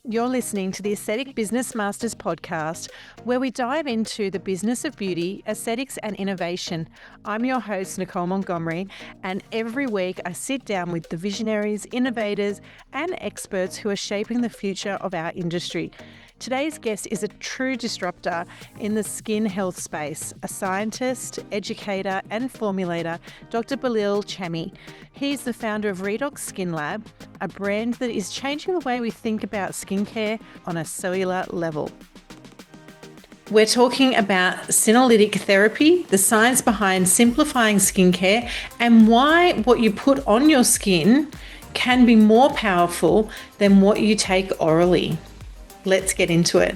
You're listening to the Aesthetic Business Masters podcast, where we dive into the business of beauty, aesthetics, and innovation. I'm your host, Nicole Montgomery, and every week I sit down with the visionaries, innovators, and experts who are shaping the future of our industry. Today's guest is a true disruptor in the skin health space, a scientist, educator, and formulator, Dr. Belal Shami. He's the founder of Redox Skin Lab, a brand that is changing the way we think about skincare on a cellular level. We're talking about senolytic therapy, the science behind simplifying skincare, and why what you put on your skin can be more powerful than what you take orally. Let's get into it.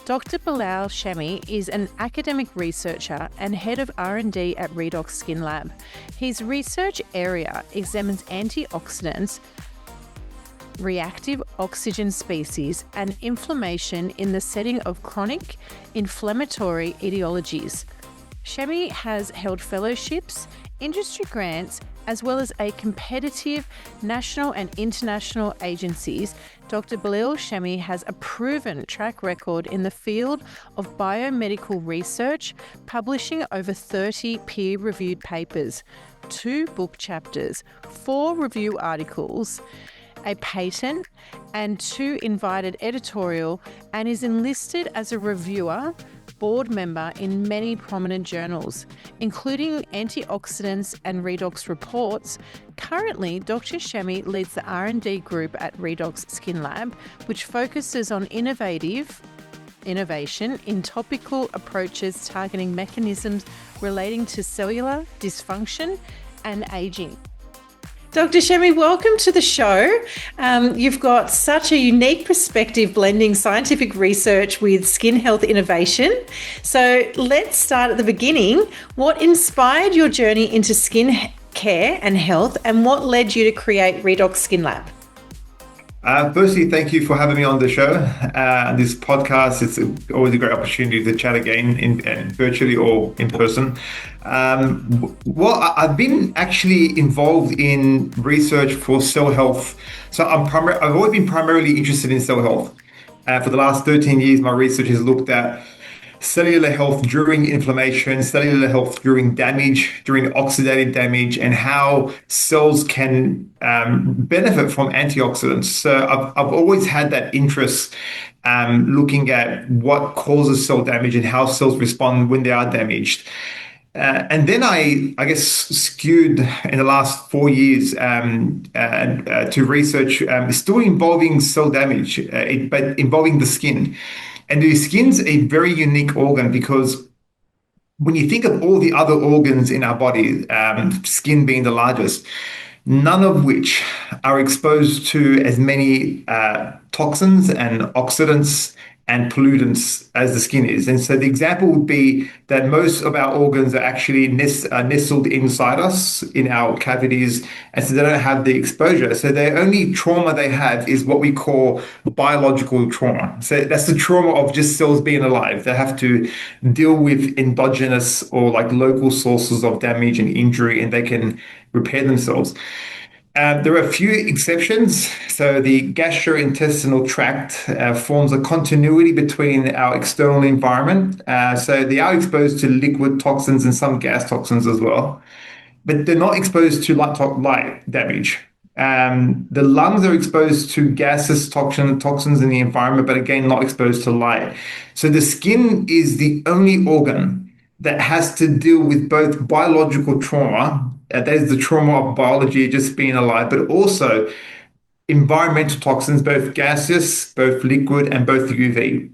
Dr. Belal Shami is an academic researcher and head of R&D at Redox Skin Lab. His research area examines antioxidants, reactive oxygen species, and inflammation in the setting of chronic inflammatory etiologies. Shami has held fellowships, industry grants, as well as a competitive national and international agencies. Dr. Belal Shami has a proven track record in the field of biomedical research, publishing over 30 peer-reviewed papers, 2 book chapters, 4 review articles, a patent, and 2 invited editorial, and is enlisted as a reviewer, board member in many prominent journals, including Antioxidants and Redox Reports. Currently, Dr. Shami leads the R&D group at Redox Skin Lab, which focuses on innovation in topical approaches targeting mechanisms relating to cellular dysfunction and aging. Dr. Shami, welcome to the show. You've got such a unique perspective blending scientific research with skin health innovation. So let's start at the beginning. What inspired your journey into skin care and health, and what led you to create Redox Skin Lab? Firstly, thank you for having me on the show. This podcast, it's always a great opportunity to chat again virtually or in person. I've been actually involved in research for cell health. So I've always been primarily interested in cell health. For the last 13 years, my research has looked at cellular health during inflammation, cellular health during damage, during oxidative damage, and how cells can benefit from antioxidants. So I've always had that interest looking at what causes cell damage and how cells respond when they are damaged. And then I guess skewed in the last 4 years to research still involving cell damage, but involving the skin. And the skin's a very unique organ because when you think of all the other organs in our body, skin being the largest, none of which are exposed to as many toxins and oxidants and pollutants as the skin is. And so the example would be that most of our organs are actually nestled inside us in our cavities, and so they don't have the exposure. So the only trauma they have is what we call biological trauma. So that's the trauma of just cells being alive. They have to deal with endogenous or like local sources of damage and injury, and they can repair themselves. There are a few exceptions. So the gastrointestinal tract forms a continuity between our external environment. So they are exposed to liquid toxins and some gas toxins as well, but they're not exposed to light damage. The lungs are exposed to gases, toxins in the environment, but again, not exposed to light. So the skin is the only organ that has to deal with both biological trauma, that is the trauma of biology just being alive, but also environmental toxins, both gaseous, both liquid, and both UV.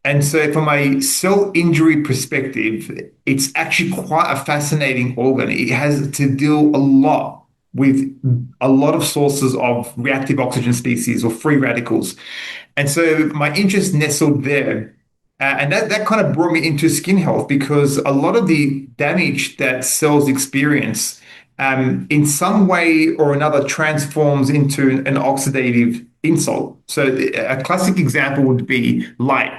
And so from a cell injury perspective, it's actually quite a fascinating organ. It has to deal a lot with a lot of sources of reactive oxygen species or free radicals. And so my interest nestled there. And that kind of brought me into skin health because a lot of the damage that cells experience in some way or another transforms into an oxidative insult. So a classic example would be light,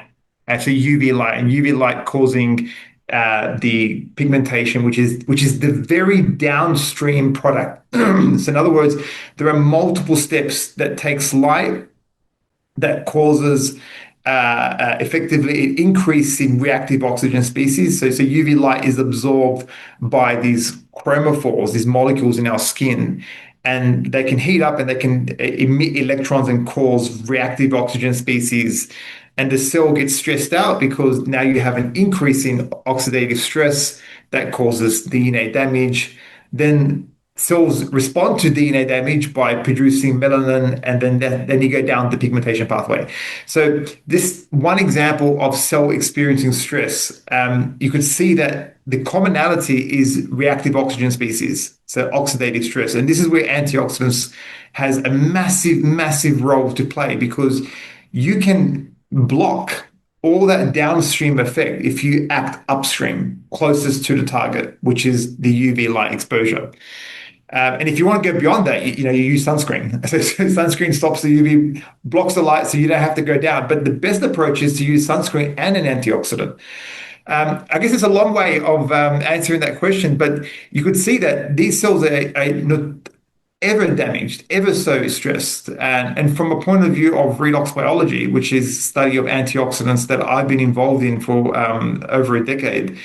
actually UV light, and UV light causing the pigmentation, which is the very downstream product. So in other words, there are multiple steps that takes light that causes effectively an increase in reactive oxygen species. So UV light is absorbed by these chromophores, these molecules in our skin, and they can heat up and they can emit electrons and cause reactive oxygen species. And the cell gets stressed out because now you have an increase in oxidative stress that causes DNA damage. Then cells respond to DNA damage by producing melanin, and then you go down the pigmentation pathway. So this one example of cell experiencing stress, you could see that the commonality is reactive oxygen species, so oxidative stress, and this is where antioxidants has a massive, massive role to play because you can block all that downstream effect if you act upstream, closest to the target, which is the UV light exposure. And if you want to go beyond that, you use sunscreen. So sunscreen stops the UV, blocks the light, so you don't have to go down. But the best approach is to use sunscreen and an antioxidant. I guess it's a long way of answering that question, but you could see that these cells are not ever damaged, ever so stressed. And from a point of view of redox biology, which is study of antioxidants that I've been involved in for over a decade,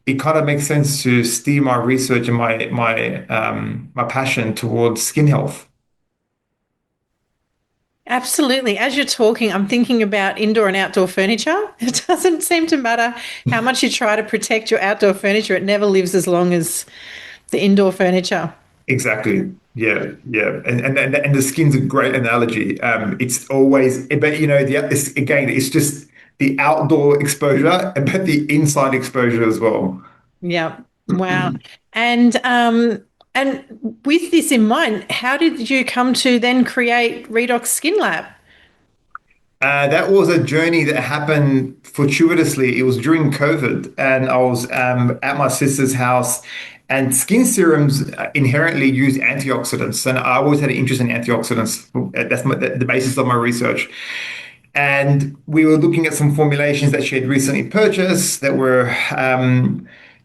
it kind of makes sense to steer my research and my passion towards skin health. Absolutely. As you're talking, I'm thinking about indoor and outdoor furniture. It doesn't seem to matter how much you try to protect your outdoor furniture, it never lives as long as the indoor furniture. Exactly. Yeah, yeah, and the skin's a great analogy. It's always, but again, it's just the outdoor exposure, but the inside exposure as well. Yeah. Wow. And with this in mind, how did you come to then create Redox Skin Lab? That was a journey that happened fortuitously. It was during COVID, and I was at my sister's house. And skin serums inherently use antioxidants, and I always had an interest in antioxidants. That's the basis of my research. And we were looking at some formulations that she had recently purchased that were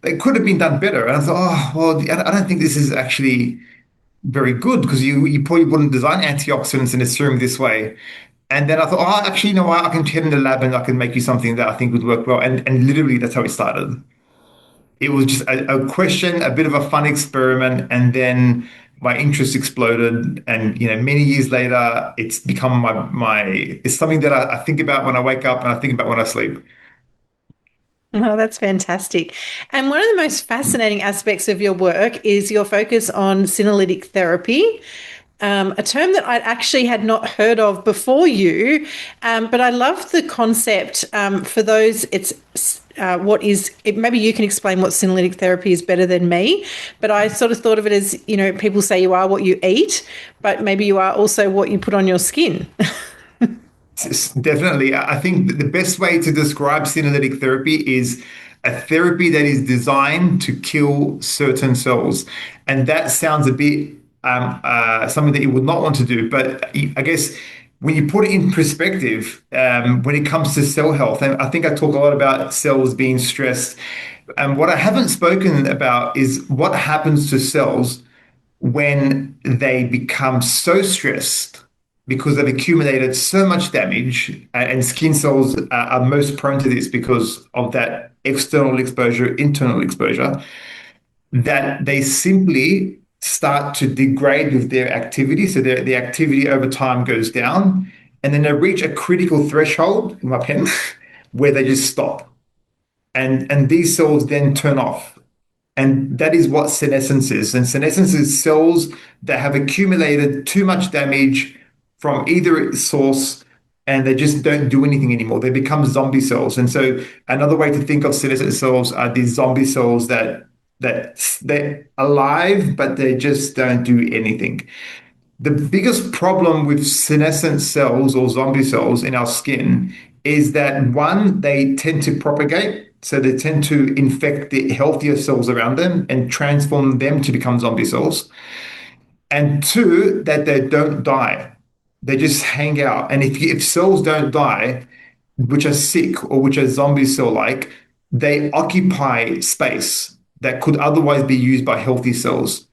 they could have been done better. And I thought, oh well, I don't think this is actually very good because you probably wouldn't design antioxidants in a serum this way. And then I thought, oh, actually, you know what? I can head in the lab and I can make you something that I think would work well. And literally, that's how it started. It was just a question, a bit of a fun experiment, and then my interest exploded. And many years later, it's become my it's something that I think about when I wake up and I think about when I sleep. Oh, that's fantastic. And one of the most fascinating aspects of your work is your focus on senolytic therapy, a term that I actually had not heard of before you. But I love the concept. For those, it's what is it, maybe you can explain what senolytic therapy is better than me. But I sort of thought of it as, people say you are what you eat, but maybe you are also what you put on your skin. Definitely. I think the best way to describe senolytic therapy is a therapy that is designed to kill certain cells. And that sounds a bit something that you would not want to do. But I guess when you put it in perspective, when it comes to cell health, and I think I talk a lot about cells being stressed. And what I haven't spoken about is what happens to cells when they become so stressed because they've accumulated so much damage, and skin cells are most prone to this because of that external exposure, internal exposure, that they simply start to degrade with their activity. So the activity over time goes down, and then they reach a critical threshold, in my pen, where they just stop. And these cells then turn off. And that is what senescence is. And senescence is cells that have accumulated too much damage from either source, and they just don't do anything anymore. They become zombie cells. And so another way to think of senescent cells are these zombie cells that they're alive, but they just don't do anything. The biggest problem with senescent cells or zombie cells in our skin is that one, they tend to propagate. So they tend to infect the healthier cells around them and transform them to become zombie cells. And two, that they don't die. They just hang out. And if cells don't die, which are sick or which are zombie cell-like, they occupy space that could otherwise be used by healthy cells.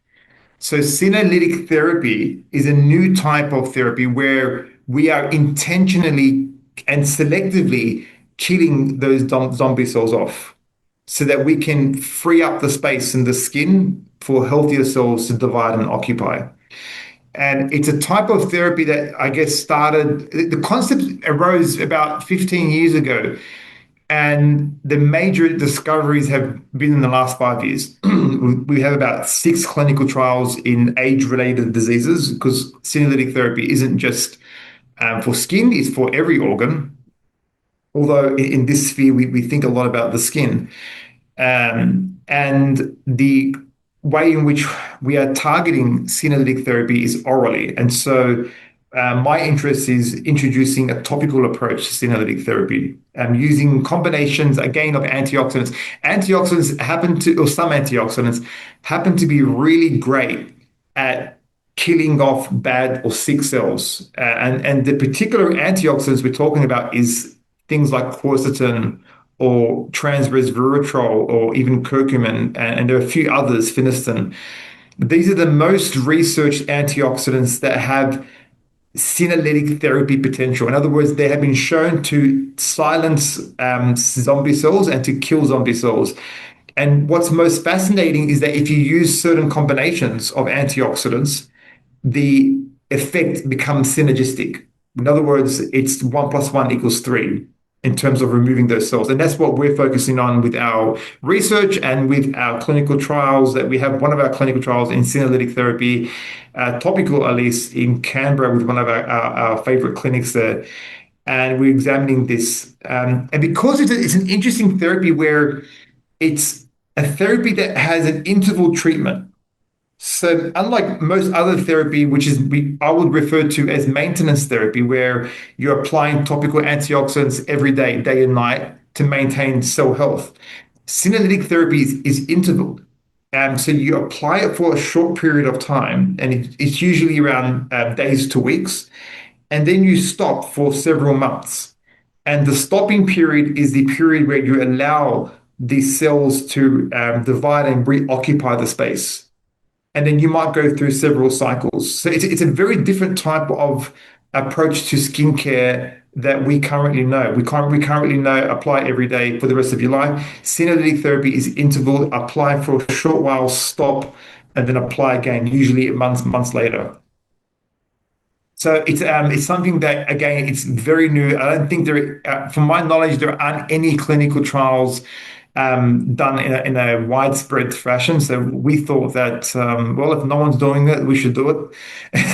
So senolytic therapy is a new type of therapy where we are intentionally and selectively killing those zombie cells off so that we can free up the space in the skin for healthier cells to divide and occupy. And it's a type of therapy that I guess started, the concept arose about 15 years ago. And the major discoveries have been in the last 5 years. We have about 6 clinical trials in age-related diseases because senolytic therapy isn't just for skin, it's for every organ. Although in this sphere, we think a lot about the skin. And the way in which we are targeting senolytic therapy is orally. And so my interest is introducing a topical approach to senolytic therapy, using combinations, again, of antioxidants. Some antioxidants happen to be really great at killing off bad or sick cells. And the particular antioxidants we're talking about is things like quercetin or transresveratrol or even curcumin, and there are a few others, pheniston. These are the most researched antioxidants that have senolytic therapy potential. In other words, they have been shown to silence zombie cells and to kill zombie cells. And what's most fascinating is that if you use certain combinations of antioxidants, the effect becomes synergistic. In other words, it's 1 + 1 = 3 in terms of removing those cells. And that's what we're focusing on with our research and with our clinical trials. That we have one of our clinical trials in senolytic therapy, topical at least, in Canberra with one of our favorite clinics there. And we're examining this. And because it's an interesting therapy where it's a therapy that has an interval treatment. So unlike most other therapy, which is I would refer to as maintenance therapy, where you're applying topical antioxidants every day, day and night, to maintain cell health, senolytic therapy is interval. So you apply it for a short period of time, and it's usually around days to weeks, and then you stop for several months. And the stopping period is the period where you allow these cells to divide and reoccupy the space. And then you might go through several cycles. So it's a very different type of approach to skincare that we currently know. We currently know apply every day for the rest of your life. Senolytic therapy is interval, apply for a short while, stop, and then apply again, usually months later. So it's something that, again, it's very new. I don't think from my knowledge, there aren't any clinical trials done in a widespread fashion. So we thought that, well, if no one's doing it, we should do it.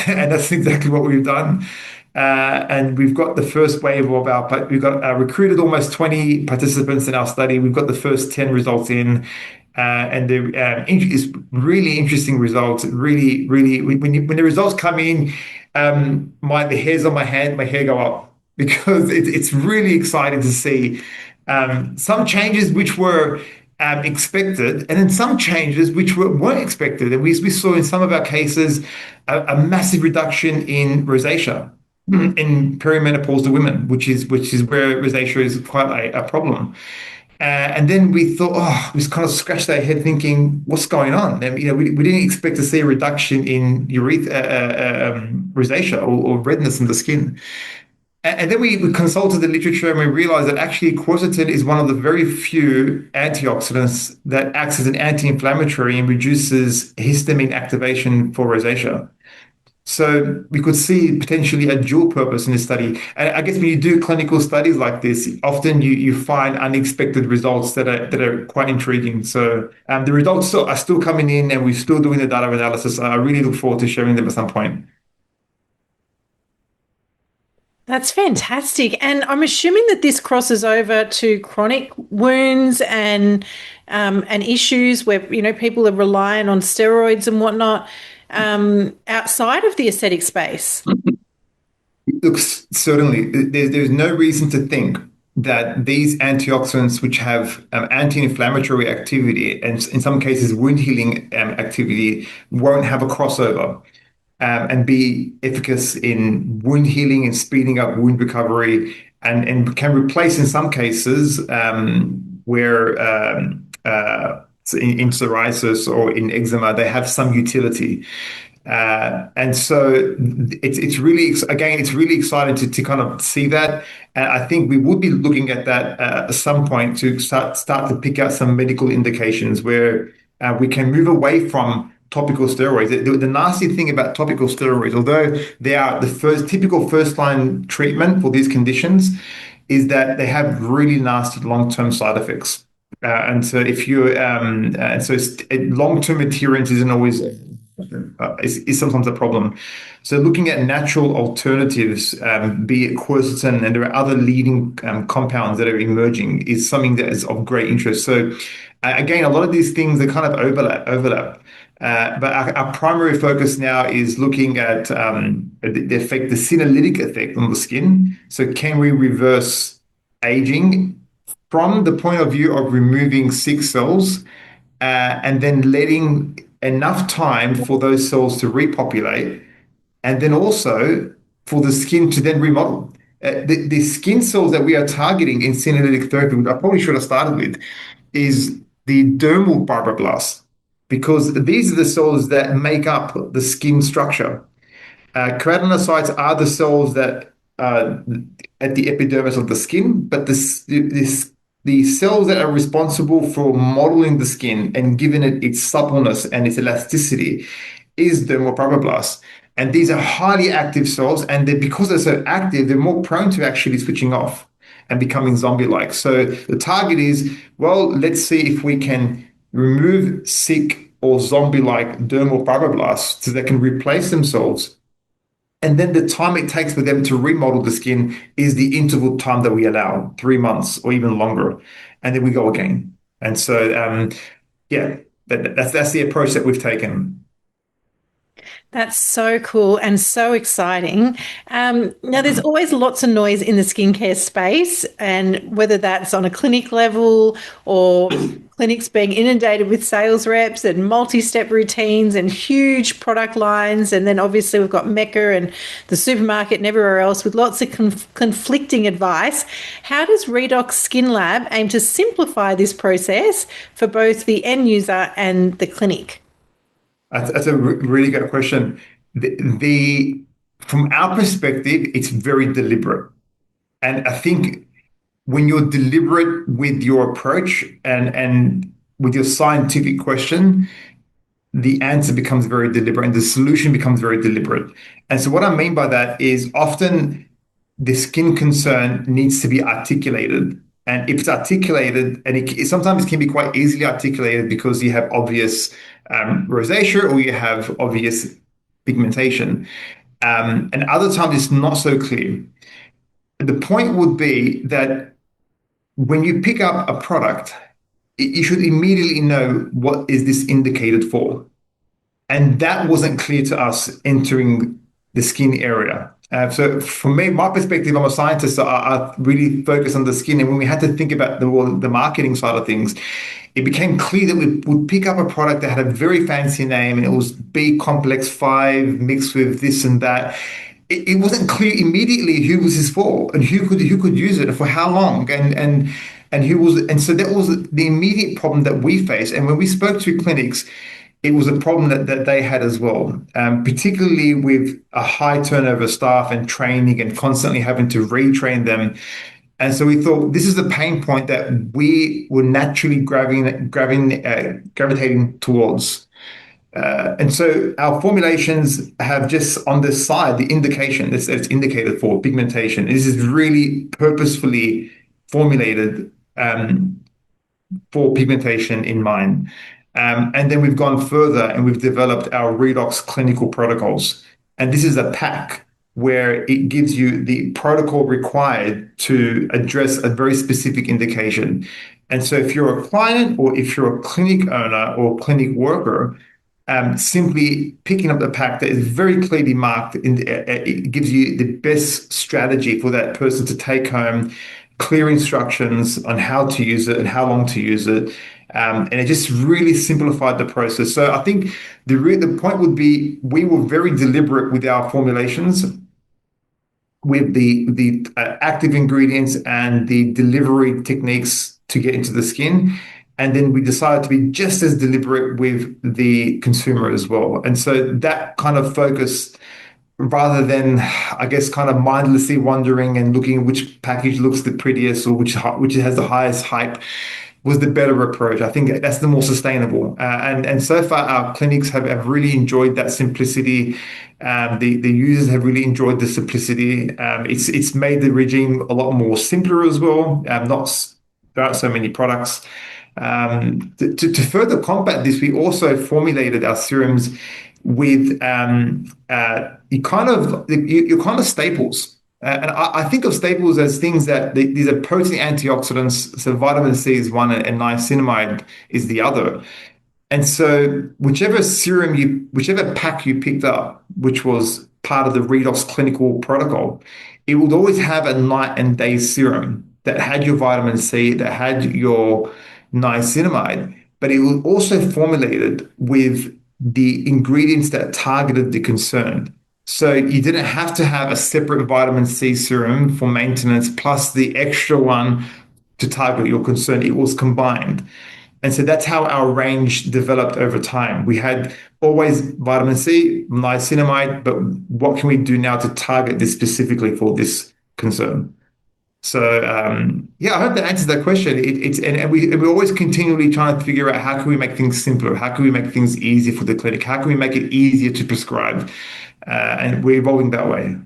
And that's exactly what we've done. And we've got the first wave of we've got recruited almost 20 participants in our study. We've got the first 10 results in. And it's really interesting results. Really, really, when the results come in, the hairs on my hair go up because it's really exciting to see some changes which were expected, and then some changes which weren't expected. And we saw in some of our cases a massive reduction in rosacea in perimenopausal women, which is where rosacea is quite a problem. And then we thought, we kind of scratched our head thinking, what's going on? And, we didn't expect to see a reduction in rosacea or redness in the skin. And then we consulted the literature and we realized that actually quercetin is one of the very few antioxidants that acts as an anti-inflammatory and reduces histamine activation for rosacea. So we could see potentially a dual purpose in this study. And I guess when you do clinical studies like this, often you find unexpected results that are quite intriguing. So the results are still coming in and we're still doing the data analysis. I really look forward to sharing them at some point. That's fantastic. And I'm assuming that this crosses over to chronic wounds and issues where, people are relying on steroids and whatnot outside of the aesthetic space. Look, certainly, there's no reason to think that these antioxidants, which have anti-inflammatory activity and in some cases wound healing activity, won't have a crossover. And be efficacious in wound healing and speeding up wound recovery, and can replace in some cases where in psoriasis or in eczema they have some utility. And so it's really again it's really exciting to kind of see that. And I think we would be looking at that at some point to start to pick out some medical indications where we can move away from topical steroids. The nasty thing about topical steroids, although they are the typical first line treatment for these conditions, is that they have really nasty long term side effects. And so if you and so long term adherence isn't always is sometimes a problem. So looking at natural alternatives, be it quercetin, and there are other leading compounds that are emerging, is something that is of great interest. So again, a lot of these things they kind of overlap. But our primary focus now is looking at the effect, the senolytic effect on the skin. So can we reverse aging from the point of view of removing sick cells and then letting enough time for those cells to repopulate, and then also for the skin to then remodel. The skin cells that we are targeting in senolytic therapy, which I probably should have started with, is the dermal fibroblasts, because these are the cells that make up the skin structure. Keratinocytes are the cells that at the epidermis of the skin, but the cells that are responsible for modeling the skin and giving it its suppleness and its elasticity is dermal fibroblasts. And these are highly active cells, and because they're so active, they're more prone to actually switching off and becoming zombie-like. So the target is, well, let's see if we can remove sick or zombie-like dermal fibroblasts so they can replace themselves. And then the time it takes for them to remodel the skin is the interval time that we allow, 3 months or even longer. And then we go again. And so, yeah, that's the approach that we've taken. That's so cool and so exciting. Now, there's always lots of noise in the skincare space, and whether that's on a clinic level or clinics being inundated with sales reps and multi-step routines and huge product lines. And then obviously we've got Mecca and the supermarket and everywhere else with lots of conflicting advice. How does Redox Skin Lab aim to simplify this process for both the end user and the clinic? That's a really good question. From our perspective, it's very deliberate. And I think when you're deliberate with your approach and with your scientific question, the answer becomes very deliberate and the solution becomes very deliberate. And so what I mean by that is often the skin concern needs to be articulated. And if it's articulated, and sometimes it can be quite easily articulated because you have obvious rosacea or you have obvious pigmentation. And other times it's not so clear. The point would be that when you pick up a product, you should immediately know what is this indicated for. And that wasn't clear to us entering the skin area. So from my perspective, I'm a scientist, so I really focus on the skin. And when we had to think about the marketing side of things, it became clear that we would pick up a product that had a very fancy name and it was B complex 5 mixed with this and that. It wasn't clear immediately who was this for and who could use it and for how long and who was, and so that was the immediate problem that we faced. And when we spoke to clinics, it was a problem that they had as well, particularly with a high turnover staff and training and constantly having to retrain them. And so we thought this is the pain point that we were naturally gravitating towards. And so our formulations have just on the side the indication that it's indicated for pigmentation. This is really purposefully formulated for pigmentation in mind. And then we've gone further and we've developed our Redox clinical protocols. And this is a pack where it gives you the protocol required to address a very specific indication. And so if you're a client or if you're a clinic owner or clinic worker, simply picking up the pack that is very clearly marked, it gives you the best strategy for that person to take home, clear instructions on how to use it and how long to use it. And it just really simplified the process. So I think the point would be we were very deliberate with our formulations, with the active ingredients and the delivery techniques to get into the skin. And then we decided to be just as deliberate with the consumer as well. And so that kind of focus, rather than, I guess, kind of mindlessly wandering and looking at which package looks the prettiest or which has the highest hype, was the better approach. I think that's the more sustainable. And so far, our clinics have really enjoyed that simplicity. The users have really enjoyed the simplicity. It's made the regime a lot more simpler as well. There aren't so many products. To further combat this, we also formulated our serums with you kind of staples. And I think of staples as things these are protein antioxidants. So vitamin C is one, and niacinamide is the other. And so whichever pack you picked up, which was part of the Redox clinical protocol, it would always have a night and day serum that had your vitamin C, that had your niacinamide, but it was also formulated with the ingredients that targeted the concern. So you didn't have to have a separate vitamin C serum for maintenance plus the extra one to target your concern. It was combined. And so that's how our range developed over time. We had always vitamin C, niacinamide, but what can we do now to target this specifically for this concern? So yeah, I hope that answers that question. We're always continually trying to figure out how can we make things simpler, how can we make things easier for the clinic, how can we make it easier to prescribe, and we're evolving that way.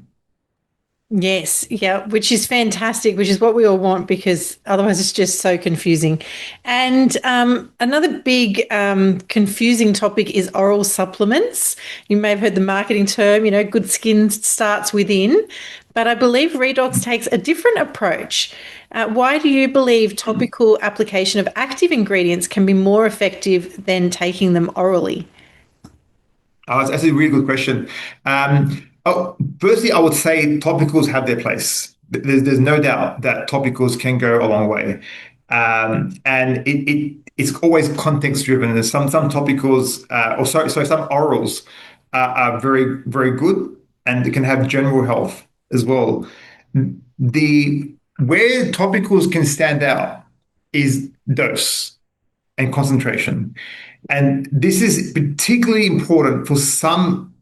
Yes, yeah, which is fantastic, which is what we all want because otherwise it's just so confusing. And another big confusing topic is oral supplements. You may have heard the marketing term, good skin starts within, but I believe Redox takes a different approach. Why do you believe topical application of active ingredients can be more effective than taking them orally? It's actually a really good question. Firstly, I would say topicals have their place. There's no doubt that topicals can go a long way. And it's always context driven. There's some topicals, some orals are very, very good and they can have general health as well. Where topicals can stand out is dose and concentration. And this is particularly important for some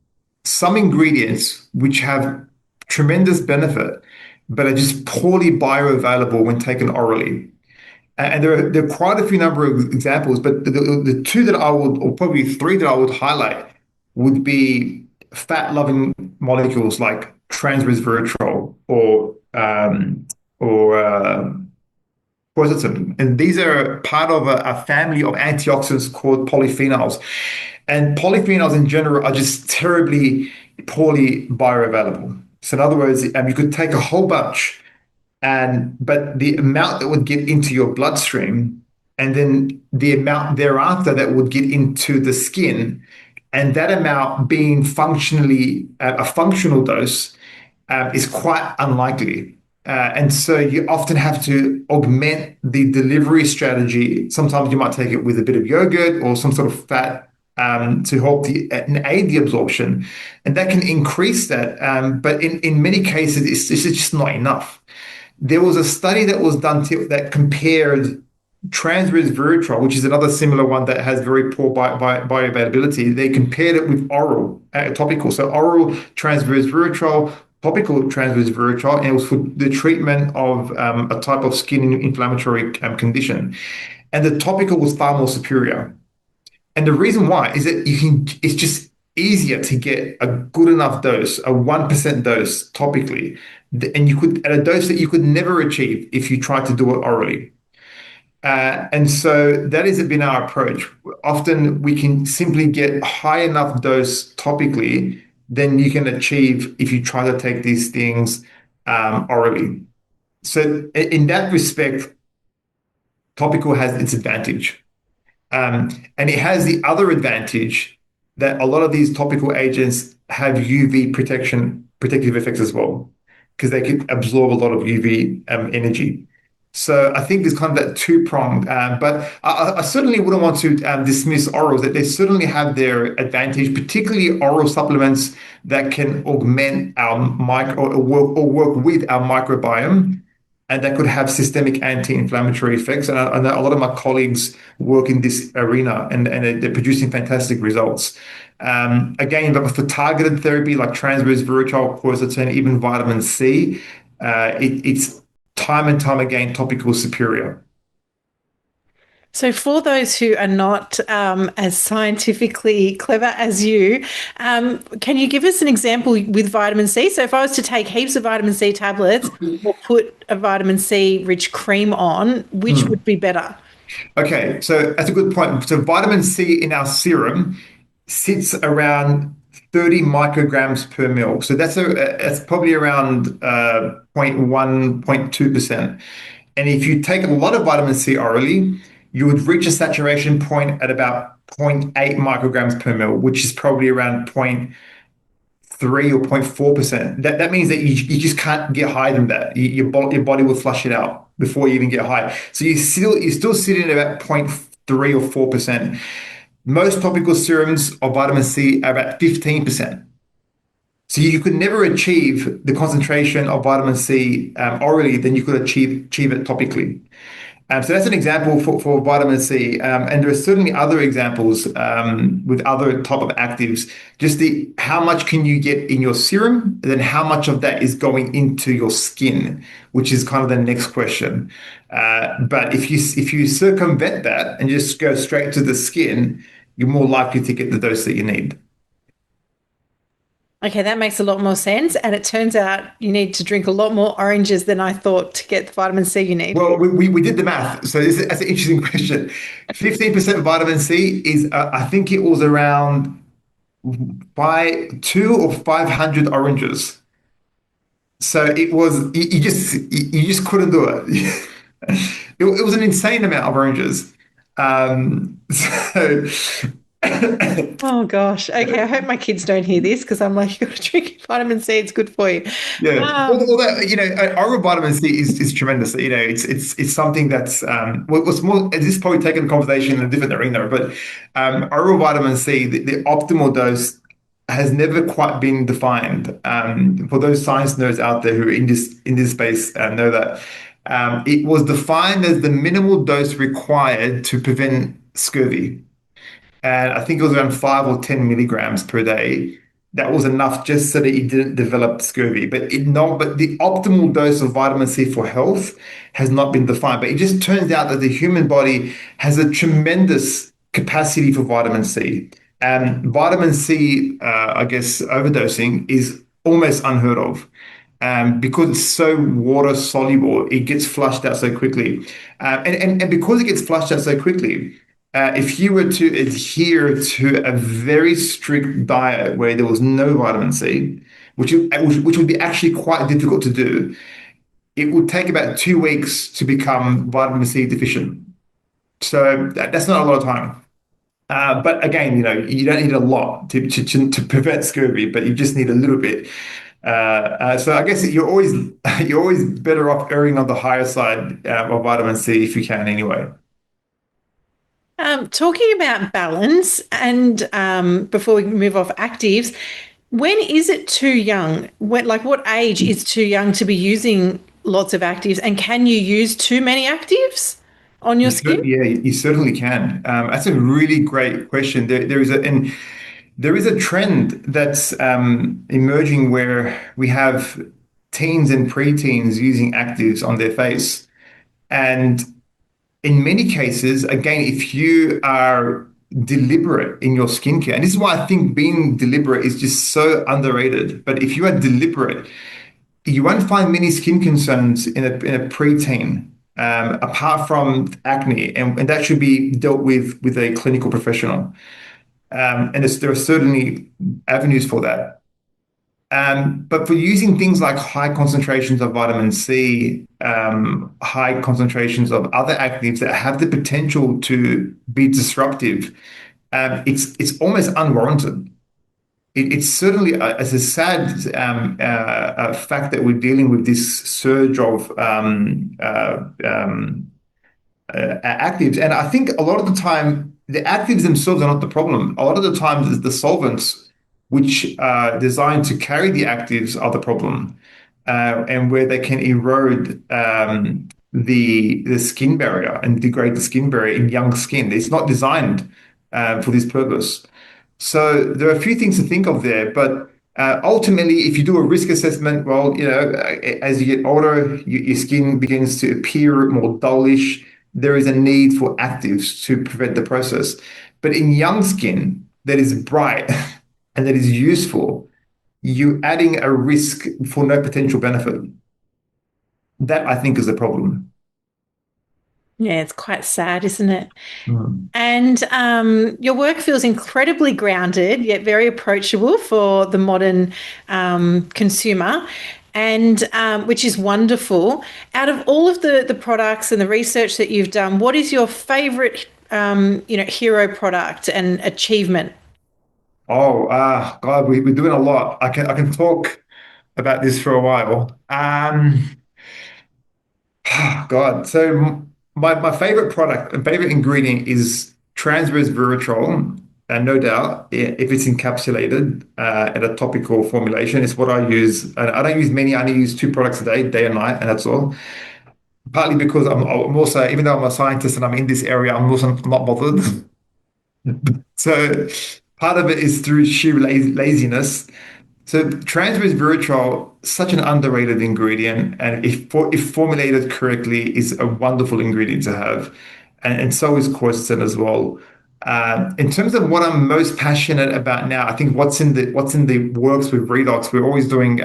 ingredients which have tremendous benefit, but are just poorly bioavailable when taken orally. And there are quite a few number of examples, but the two that I would, or probably three that I would highlight, would be fat-loving molecules like transresveratrol or quercetin. And these are part of a family of antioxidants called polyphenols. And polyphenols in general are just terribly poorly bioavailable. So in other words, you could take a whole bunch, but the amount that would get into your bloodstream, and then the amount thereafter that would get into the skin, and that amount being functionally a functional dose, is quite unlikely. And so you often have to augment the delivery strategy. Sometimes you might take it with a bit of yogurt or some sort of fat to help and aid the absorption, and that can increase that. But in many cases, it's just not enough. There was a study that was done that compared transresveratrol, which is another similar one that has very poor bioavailability. They compared it with oral topical. So oral transresveratrol, topical transresveratrol, and it was for the treatment of a type of skin inflammatory condition. And the topical was far more superior. And the reason why is that it's just easier to get a good enough dose, a 1% dose topically, and you could at a dose that you could never achieve if you tried to do it orally. And so that has been our approach. Often we can simply get high enough dose topically than you can achieve if you try to take these things orally. So in that respect, topical has its advantage. And it has the other advantage that a lot of these topical agents have UV protective effects as well, because they can absorb a lot of UV energy. So I think there's kind of that two-pronged, but I certainly wouldn't want to dismiss orals, that they certainly have their advantage, particularly oral supplements that can augment our or work with our microbiome. and that could have systemic anti-inflammatory effects. And I know a lot of my colleagues work in this arena, and they're producing fantastic results. Again, but for targeted therapy like transverse virochol, quercetin, even vitamin C, it's time and time again topical superior. So, for those who are not as scientifically clever as you, can you give us an example with vitamin C? So, if I was to take heaps of vitamin C tablets or put a vitamin C rich cream on, which would be better? Okay, so that's a good point. So vitamin C in our serum sits around 30 micrograms per mil. So that's probably around zero point 0.1, 0.2%. And if you take a lot of vitamin C orally, you would reach a saturation point at about zero point 0.8 micrograms per mil, which is probably around 0.3 or 0.4%. That means that you just can't get higher than that. Your body will flush it out before you even get high. So you're still sitting at about 0.3 or 4%. Most topical serums of vitamin C are about 15%. So you could never achieve the concentration of vitamin C orally than you could achieve it topically. So that's an example for vitamin C. And there are certainly other examples with other type of actives. Just how much can you get in your serum, and then how much of that is going into your skin, which is kind of the next question. But if you circumvent that and just go straight to the skin, you're more likely to get the dose that you need. Okay, that makes a lot more sense. And it turns out you need to drink a lot more oranges than I thought to get the vitamin C you need. Well, we did the math. So that's an interesting question. 15% vitamin C is, I think it was around by 2 or 500 oranges. So it was you just couldn't do it. It was an insane amount of oranges. So Oh gosh. Okay, I hope my kids don't hear this because I'm like, you got to drink vitamin C. It's good for you. yeah, Um, although oral vitamin C is tremendous. It's something that's what's more. This is probably taking the conversation in a different arena, but oral vitamin C, the optimal dose has never quite been defined. For those science nerds out there who are in this space know that it was defined as the minimal dose required to prevent scurvy, and I think it was around 5 or 10 milligrams per day. That was enough just so that he didn't develop scurvy. But the optimal dose of vitamin C for health has not been defined. But it just turns out that the human body has a tremendous capacity for vitamin C. And vitamin C, I guess, overdosing is almost unheard of. Because it's so water soluble, it gets flushed out so quickly. And because it gets flushed out so quickly, if you were to adhere to a very strict diet where there was no vitamin C, which would be actually quite difficult to do, it would take about 2 weeks to become vitamin C deficient. So that's not a lot of time. But again, you don't need a lot to prevent scurvy, but you just need a little bit. So I guess you're always better off erring on the higher side of vitamin C if you can anyway. talking about balance and before we move off actives, when is it too young? What age is too young to be using lots of actives? And can you use too many actives on your skin? Yeah, you certainly can. That's a really great question. There is a trend that's emerging where we have teens and preteens using actives on their face. And in many cases, again, if you are deliberate in your skincare, and this is why I think being deliberate is just so underrated. But if you are deliberate, you won't find many skin concerns in a preteen, apart from acne, and that should be dealt with a clinical professional. And there are certainly avenues for that. But for using things like high concentrations of vitamin C, high concentrations of other actives that have the potential to be disruptive, it's almost unwarranted. It's certainly it's a sad fact that we're dealing with this surge of actives. And I think a lot of the time, the actives themselves are not the problem. A lot of the times, it's the solvents which are designed to carry the actives are the problem. and where they can erode the skin barrier and degrade the skin barrier in young skin. It's not designed for this purpose. So there are a few things to think of there, but ultimately, if you do a risk assessment, well, as you get older, your skin begins to appear more dullish. There is a need for actives to prevent the process. But in young skin that is bright and that is useful, you're adding a risk for no potential benefit. That I think is a problem. Yeah, it's quite sad, isn't it? Mm. And your work feels incredibly grounded, yet very approachable for the modern consumer, and which is wonderful. Out of all of the products and the research that you've done, what is your favorite, hero product and achievement? Oh, God, we're doing a lot. I can talk about this for a while. God, so my favorite product and favorite ingredient is transverse vitriol, and no doubt, if it's encapsulated at a topical formulation, it's what I use. And I don't use many; I only use two products a day, day and night, and that's all. Partly because I'm also, even though I'm a scientist and I'm in this area, I'm also not bothered. So part of it is through sheer laziness. So transverse vitriol, such an underrated ingredient, and if formulated correctly, is a wonderful ingredient to have, and so is quercetin as well. In terms of what I'm most passionate about now, I think what's in the works with Redox. We're always doing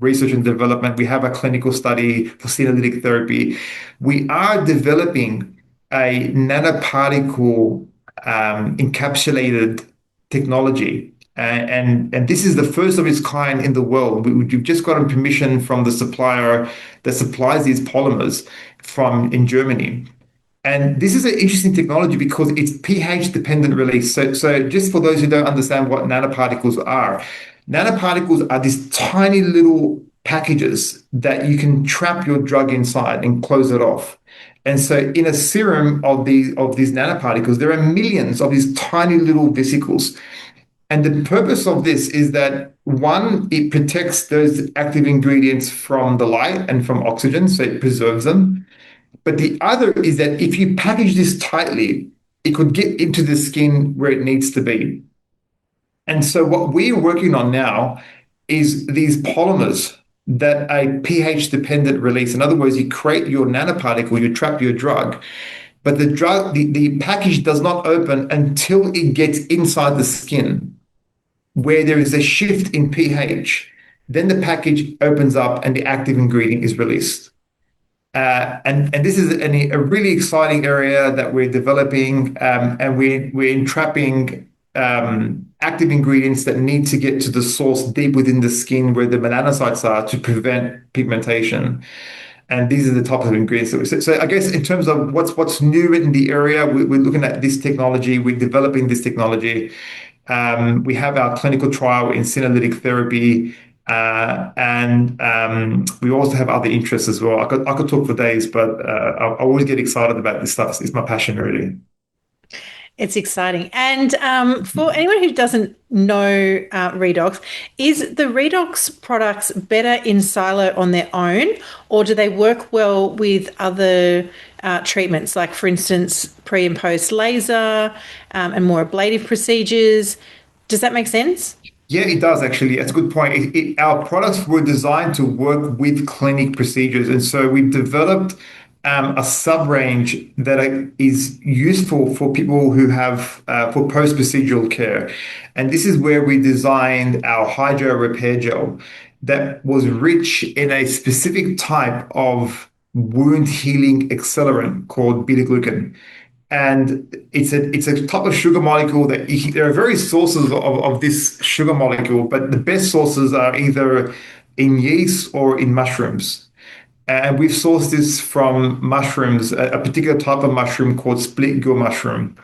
research and development. We have a clinical study for senolytic therapy. We are developing a nanoparticle encapsulated technology. And this is the first of its kind in the world. We've just gotten permission from the supplier that supplies these polymers from in Germany. And this is an interesting technology because it's pH dependent release. So just for those who don't understand what nanoparticles are these tiny little packages that you can trap your drug inside and close it off. And so in a serum of these nanoparticles, there are millions of these tiny little vesicles. And the purpose of this is that one, it protects those active ingredients from the light and from oxygen, so it preserves them. But the other is that if you package this tightly, it could get into the skin where it needs to be. And so what we're working on now is these polymers that a pH dependent release. In other words, you create your nanoparticle, you trap your drug, but the package does not open until it gets inside the skin where there is a shift in pH. Then the package opens up and the active ingredient is released. And this is a really exciting area that we're developing, and we're entrapping active ingredients that need to get to the source deep within the skin where the melanocytes are to prevent pigmentation. And these are the type of ingredients. So I guess in terms of what's new in the area, we're looking at this technology. We're developing this technology. We have our clinical trial in senolytic therapy, and we also have other interests as well. I could talk for days, but I always get excited about this stuff. It's my passion, really. It's exciting. And for anyone who doesn't know Redox, is the Redox products better in silo on their own, or do they work well with other treatments, like, for instance, pre and post laser and more ablative procedures? Does that make sense? Yeah, it does actually. That's a good point. Our products were designed to work with clinic procedures, and so we developed a sub range that is useful for people who have for post procedural care, and this is where we designed our hydro repair gel that was rich in a specific type of wound healing accelerant called beta glucan. And it's a type of sugar molecule that there are various sources of this sugar molecule, but the best sources are either in yeast or in mushrooms. And we've sourced this from mushrooms, a particular type of mushroom called split gill mushroom.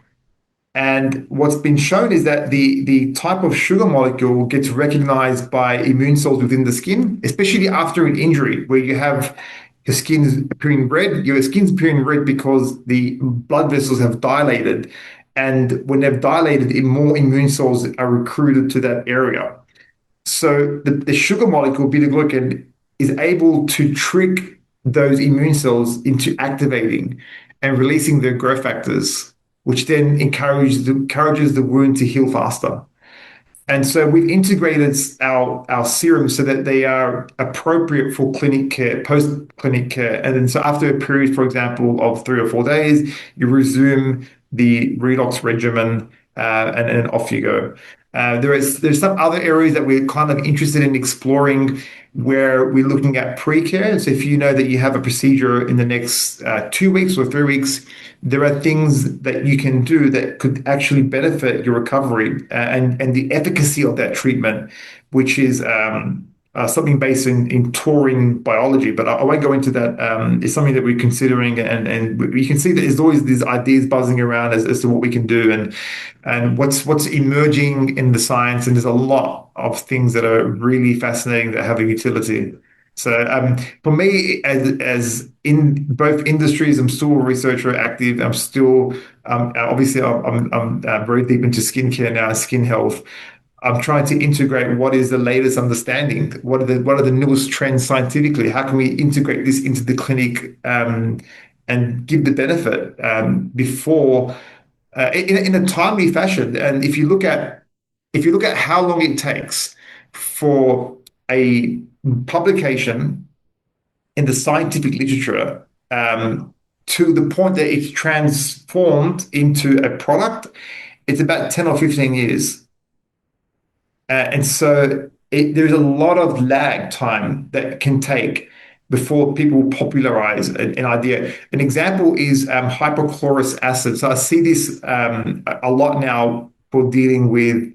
And what's been shown is that the type of sugar molecule gets recognized by immune cells within the skin, especially after an injury where you have your skin's appearing red. Your skin's appearing red because the blood vessels have dilated. And when they've dilated, more immune cells are recruited to that area. So the sugar molecule, beta glucan, is able to trick those immune cells into activating and releasing their growth factors, which then encourages the wound to heal faster. And so we've integrated our serums so that they are appropriate for clinic care, post-clinic care. And then so after a period, for example, of 3 or 4 days, you resume the redox regimen, and then off you go. There's some other areas that we're kind of interested in exploring where we're looking at pre-care. So if you know that you have a procedure in the next 2 weeks or 3 weeks, there are things that you can do that could actually benefit your recovery, and the efficacy of that treatment, which is something based in taurine biology. But I won't go into that. It's something that we're considering, and we can see that there's always these ideas buzzing around as to what we can do and what's emerging in the science. And there's a lot of things that are really fascinating that have a utility. So for me, as in both industries, I'm still a researcher active. I'm still obviously I'm very deep into skincare now, skin health. I'm trying to integrate what is the latest understanding, what are the newest trends scientifically. How can we integrate this into the clinic, and give the benefit before in a timely fashion. And if you look at how long it takes for a publication in the scientific literature, to the point that it's transformed into a product, it's about 10 or 15 years. And so there's a lot of lag time that can take before people popularize an idea. An example is hypochlorous acid. So I see this a lot now for dealing with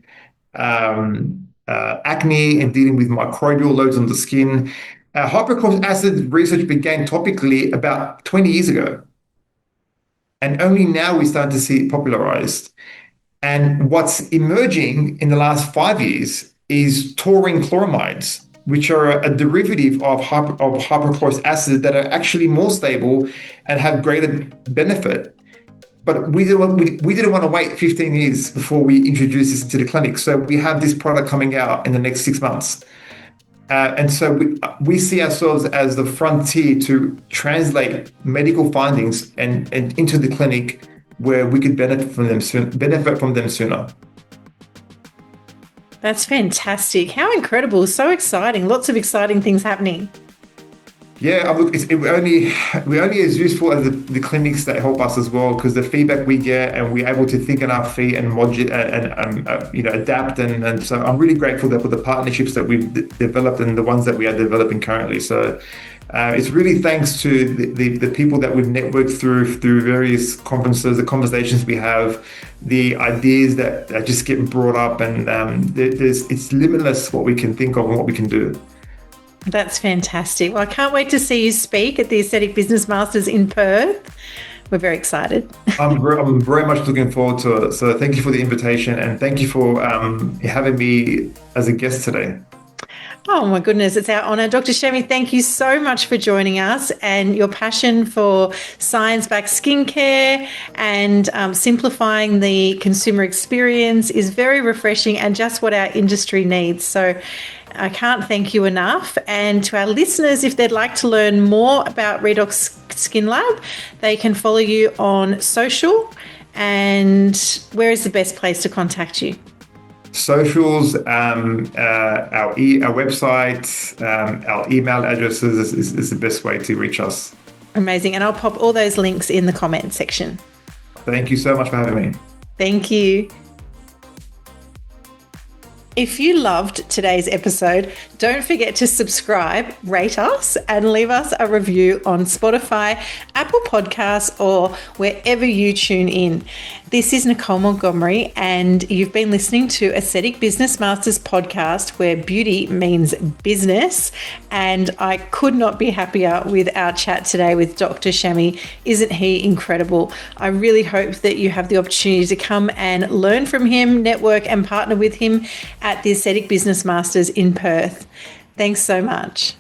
acne and dealing with microbial loads on the skin. Hypochlorous acid research began topically about 20 years ago. And only now we're starting to see it popularized. And what's emerging in the last 5 years is taurine chloramides, which are a derivative of hypochlorous acid that are actually more stable and have greater benefit. But we didn't want to wait 15 years before we introduce this into the clinic. So we have this product coming out in the next 6 months. And so we see ourselves as the frontier to translate medical findings and into the clinic where we could benefit from them sooner. That's fantastic. How incredible. So exciting. Lots of exciting things happening. Yeah, look, we're only as useful as the clinics that help us as well, because the feedback we get, and we're able to think on our feet and adapt. And so I'm really grateful for the partnerships that we've developed and the ones that we are developing currently. So it's really thanks to the people that we've networked through various conferences, the conversations we have, the ideas that just get brought up, and it's limitless what we can think of and what we can do. That's fantastic. Well, I can't wait to see you speak at the Aesthetic Business Masters in Perth. We're very excited. I'm very much looking forward to it. So thank you for the invitation, and thank you for having me as a guest today. Oh my goodness, it's our honour. Dr. Shami, thank you so much for joining us, and your passion for science-backed skincare and simplifying the consumer experience is very refreshing and just what our industry needs. So I can't thank you enough. And to our listeners, if they'd like to learn more about Redox Skin Lab, they can follow you on social. And where is the best place to contact you? Socials, our website, our email addresses is the best way to reach us. Amazing. And I'll pop all those links in the comment section. Thank you so much for having me. Thank you. If you loved today's episode, don't forget to subscribe, rate us, and leave us a review on Spotify, Apple Podcasts, or wherever you tune in. This is Nicole Montgomery, and you've been listening to Aesthetic Business Masters podcast, where beauty means business. And I could not be happier with our chat today with Dr. Shami. Isn't he incredible? I really hope that you have the opportunity to come and learn from him, network and partner with him at the Aesthetic Business Masters in Perth. Thanks so much.